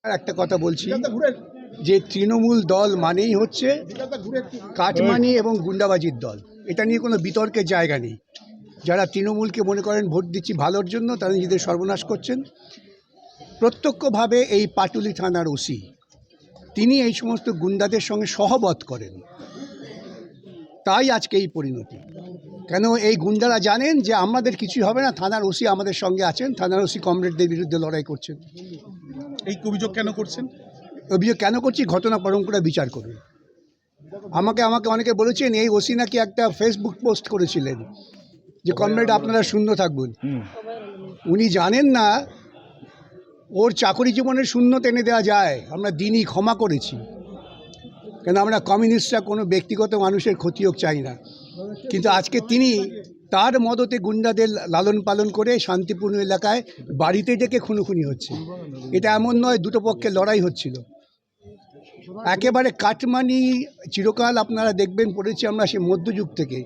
আর একটা কথা বলছি যে তৃণমূল দল মানেই হচ্ছে কাটমানি এবং গুন্ডাবাজির দল। এটা নিয়ে কোনো বিতর্কের জায়গা নেই। যারা তৃণমূলকে মনে করেন ভোট দিচ্ছি ভালোর জন্য, তারা নিজেদের সর্বনাশ করছেন। প্রত্যক্ষভাবে এই পাটুলি থানার ওসি তিনি এই সমস্ত গুন্ডাদের সঙ্গে সহবত করেন, তাই আজকে এই পরিণতি। কেন এই গুন্ডারা জানেন যে আমাদের কিছুই হবে না, থানার ওসি আমাদের সঙ্গে আছেন, থানার ওসি কমরেডদের বিরুদ্ধে লড়াই করছেন। এই অভিযোগ কেন করছেন? অভিযোগ কেন করছি, ঘটনা পরম করে বিচার করুন। আমাকে অনেকে বলেছেন এই ওসি নাকি একটা ফেসবুক পোস্ট করেছিলেন যে কমরেড আপনারা শূন্য থাকবেন। উনি জানেন না ওর চাকরি জীবনের শূন্য টেনে দেওয়া যায়। আমরা দিনই ক্ষমা করেছি, কেন আমরা কমিউনিস্টরা কোনো ব্যক্তিগত মানুষের ক্ষতি হোক চাই না। কিন্তু আজকে তিনি তার মদতে গুন্ডাদের লালন পালন করে শান্তিপূর্ণ এলাকায় বাড়িতে ডেকে খুনোখুনি হচ্ছে। এটা এমন নয় দুটো পক্ষে লড়াই হচ্ছিল, একেবারে কাটমানি। চিরকাল আপনারা দেখবেন পড়েছি আমরা সে মধ্যযুগ থেকে,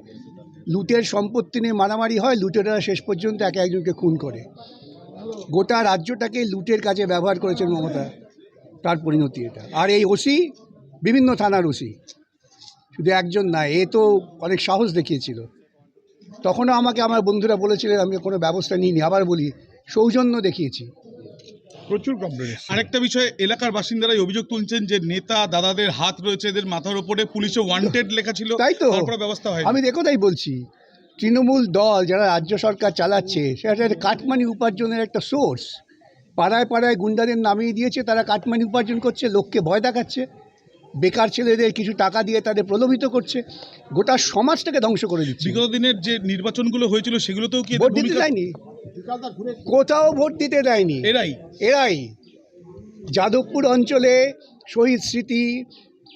লুটের সম্পত্তি নিয়ে মারামারি হয়, লুটেরা শেষ পর্যন্ত একে একজনকে খুন করে। গোটা রাজ্যটাকে লুটের কাজে ব্যবহার করেছেন মমতা, তার পরিণতি এটা। আর এই ওসি বিভিন্ন থানার ওসি, শুধু একজন না, এ তো অনেক সাহস দেখিয়েছিল। তখনও আমাকে আমার বন্ধুরা বলেছিলেন, আমি কোনো ব্যবস্থা নিইনি। আবার বলি, সৌজন্য দেখিয়েছি। প্রচুর কমপ্লেন। আরেকটা বিষয়, এলাকার বাসিন্দারাই অভিযোগ তুলছেন যে নেতা দাদাদের হাত রয়েছে এদের মাথার উপরে, পুলিশে ওয়ান্টেড লেখা ছিল, তাই তো তারপরে ব্যবস্থা হয়। আমি একথাই বলছি, তৃণমূল দল যারা রাজ্য সরকার চালাচ্ছে সেটা কাটমানি উপার্জনের একটা সোর্স। পাড়ায় পাড়ায় গুন্ডাদের নামিয়ে দিয়েছে, তারা কাটমানি উপার্জন করছে, লোককে ভয় দেখাচ্ছে, বেকার ছেলেদের কিছু টাকা দিয়ে তাদের প্রলোভিত করছে, গোটা সমাজটাকে ধ্বংস করে দিচ্ছে। বিগত দিনের যে নির্বাচনগুলো হয়েছিল সেগুলোতেও কি ভোট দিতে দেয়নি, কোথাও ভোট দিতে দেয়নি। এরাই যাদবপুর অঞ্চলে শহীদ স্মৃতি,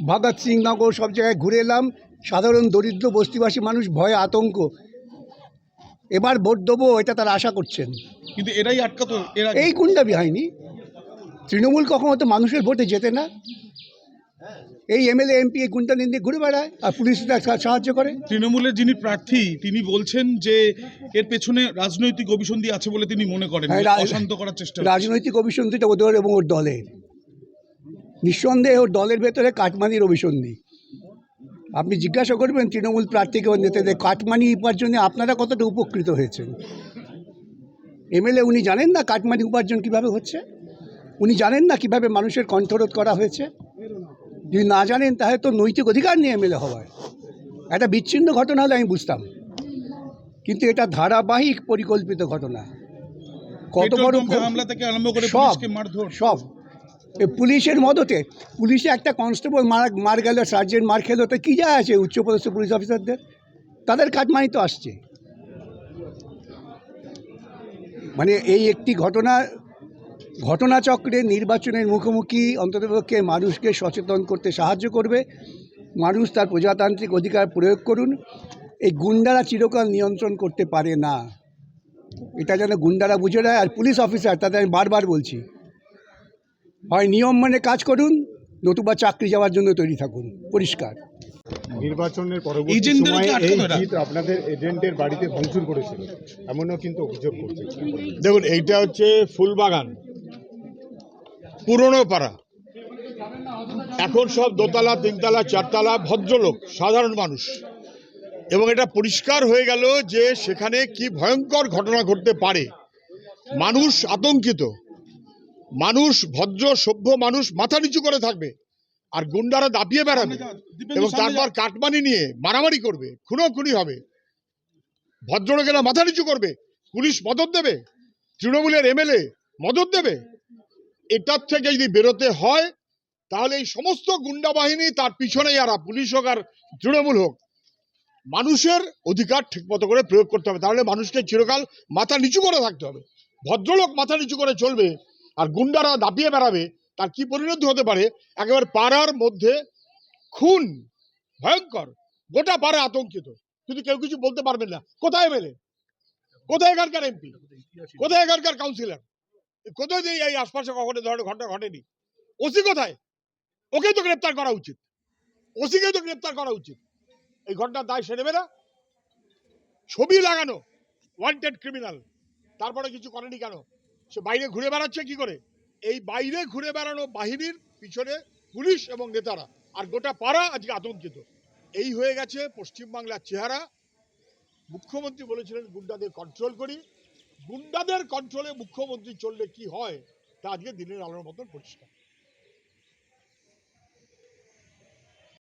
ভগৎ সিং নগর সব জায়গায় ঘুরে এলাম, সাধারণ দরিদ্র বস্তিবাসী মানুষ ভয়ে আতঙ্ক। এবার ভোট দেবো এটা তারা আশা করছেন, কিন্তু এরাই আটকাতো। এই গুন্ডা বিহাইনি। তৃণমূল কখনো তো মানুষের ভোটে যেতে না। এই এমএলএ এমপি এই গুন্ডা নিয়ে ঘুরে বেড়ায় আর পুলিশ সাহায্য করে। তৃণমূলের যিনি প্রার্থী তিনি বলছেন যে এর পেছনে রাজনৈতিক অভিসন্ধি আছে বলে তিনি মনে করেন, অশান্ত করার চেষ্টা। রাজনৈতিক অভিসন্ধিটা ওদের এবং ওর দলের, নিঃসন্দেহে ওর দলের ভেতরে কাটমানির অভিসন্ধি। আপনি জিজ্ঞাসা করবেন তৃণমূল প্রার্থীকে ও নেতাদের কাটমানি উপার্জনে আপনারা কতটা উপকৃত হয়েছেন। এমএলএ উনি জানেন না কাটমানি উপার্জন কিভাবে হচ্ছে? উনি জানেন না কিভাবে মানুষের কণ্ঠরোধ করা হয়েছে? যদি না জানেন তাহলে তো নৈতিক অধিকার নিয়ে এমএলএ হওয়ায়। একটা বিচ্ছিন্ন ঘটনা হলে আমি বুঝতাম, কিন্তু এটা ধারাবাহিক পরিকল্পিত ঘটনা। কত বড় হামলা থেকে আরম্ভ করে সব পুলিশের মদতে। পুলিশে একটা কনস্টেবল মার গেল, সার্জেন্ট মার খেলো, তো কী যায় আছে উচ্চপদস্থ পুলিশ অফিসারদের? তাদের কাটমানি তো আসছে। মানে এই একটি ঘটনাচক্রে নির্বাচনের মুখোমুখি অন্ততপক্ষে মানুষকে সচেতন করতে সাহায্য করবে। মানুষ তার প্রজাতান্ত্রিক অধিকার প্রয়োগ করুন। এই গুন্ডারা চিরকাল নিয়ন্ত্রণ করতে পারে না, এটা যেন গুন্ডারা বুঝে নেয়। আর পুলিশ অফিসার তাদের আমি বারবার বলছি, হয় নিয়ম মানে কাজ করুন, নতুবা চাকরি যাওয়ার জন্য তৈরি থাকুন। পরিষ্কার। নির্বাচনের পরবর্তী সময়ে এই জিত আপনাদের এজেন্টের বাড়িতে ভাঙচুর করেছিল, এমনও কিন্তু অভিযোগ করছে। দেখুন, এইটা হচ্ছে ফুলবাগান পুরনো পাড়া। এখন সব দোতলা, তিনতলা, চারতলা ভদ্রলোক, সাধারণ মানুষ। এবং এটা পরিষ্কার হয়ে গেল যে সেখানে কি ভয়ঙ্কর ঘটনা ঘটতে পারে। মানুষ আতঙ্কিত, মানুষ ভদ্র সভ্য মানুষ মাথা নিচু করে থাকবে, আর গুন্ডারা দাপিয়ে বেড়াবে এবং তারপর কাটমানি নিয়ে মারামারি করবে, খুনোখুনি হবে। ভদ্রলোকেরা মাথা নিচু করবে, পুলিশ মদত দেবে, তৃণমূলের এমএলএ মদত দেবে। এটার থেকে যদি বেরোতে হয় তাহলে এই সমস্ত গুন্ডা বাহিনী তার পিছনেই, আর পুলিশ হোক আর তৃণমূল হোক, মানুষের অধিকার ঠিকমতো করে প্রয়োগ করতে হবে। তাহলে মানুষকে চিরকাল মাথা নিচু করে থাকতে হবে। ভদ্রলোক মাথা নিচু করে চলবে আর গুন্ডারা দাপিয়ে বেড়াবে, তার কি পরিণতি হতে পারে? একেবারে পাড়ার মধ্যে খুন, ভয়ঙ্কর, গোটা পাড়া আতঙ্কিত, কিন্তু কেউ কিছু বলতে পারবেন না। কোথায় এমএলএ, কোথায় এখানকার এমপি, কোথায় এখানকার কাউন্সিলর, কোথায় যে এই আশপাশে কখনো ধরনের ঘটনা ঘটেনি? ওসি কোথায়? ওকেই তো গ্রেপ্তার করা উচিত, ওসিকেই তো গ্রেপ্তার করা উচিত। এই ঘটনার দায় সে নেবে না? ছবি লাগানো ওয়ান্টেড ক্রিমিনাল, তারপরে কিছু করেনি কেন? সে বাইরে ঘুরে বেড়াচ্ছে কি করে? এই বাইরে ঘুরে বেড়ানো বাহিনীর পিছনে পুলিশ এবং নেতারা, আর গোটা পাড়া আজকে আতঙ্কিত। এই হয়ে গেছে পশ্চিমবাংলার চেহারা। মুখ্যমন্ত্রী বলেছিলেন গুন্ডাদের কন্ট্রোল করি, গুন্ডাদের কন্ট্রোলে মুখ্যমন্ত্রী চললে কি হয় তা আজকে দিনের আলোর মতন পরিষ্কার।